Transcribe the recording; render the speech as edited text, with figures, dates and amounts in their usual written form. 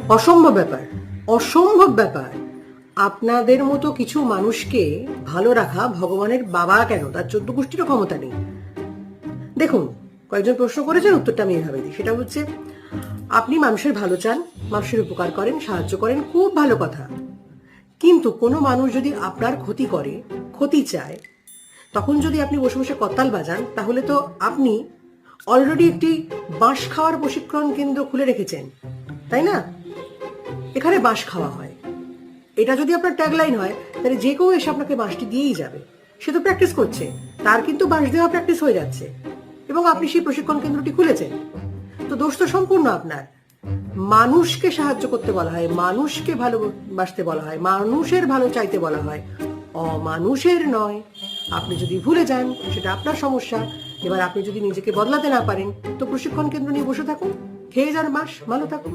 অসম্ভব ব্যাপার, অসম্ভব ব্যাপার। আপনাদের মতো কিছু মানুষকে ভালো রাখা ভগবানের বাবা কেন, তার 14 গোষ্ঠীরও ক্ষমতা নেই। দেখুন, কয়েকজন প্রশ্ন করেছেন, উত্তরটা আমি এভাবে দিই। সেটা হচ্ছে, আপনি মানুষের ভালো চান, মানুষের উপকার করেন, সাহায্য করেন, খুব ভালো কথা। কিন্তু কোনো মানুষ যদি আপনার ক্ষতি করে, ক্ষতি চায়, তখন যদি আপনি বসে বসে করতাল বাজান, তাহলে তো আপনি অলরেডি একটি বাঁশ খাওয়ার প্রশিক্ষণ কেন্দ্র খুলে রেখেছেন, তাই না? এখানে বাঁশ খাওয়া হয়, এটা যদি আপনার ট্যাগলাইন হয়, তাহলে যে কেউ এসে আপনাকে বাঁশটি দিয়েই যাবে। সে তো প্র্যাকটিস করছে, তার কিন্তু বাঁশ দেওয়া প্র্যাকটিস হয়ে যাচ্ছে, এবং আপনি সেই প্রশিক্ষণ কেন্দ্রটি খুলেছেন। তো দোষ তো সম্পূর্ণ আপনার। মানুষকে সাহায্য করতে বলা হয়, মানুষকে ভালোবাসতে বলা হয়, মানুষের ভালো চাইতে বলা হয়, অমানুষের নয়। আপনি যদি ভুলে যান, সেটা আপনার সমস্যা। এবার আপনি যদি নিজেকে বদলাতে না পারেন, তো প্রশিক্ষণ কেন্দ্র নিয়ে বসে থাকুন, খেয়ে যান বাঁশ, ভালো থাকুন।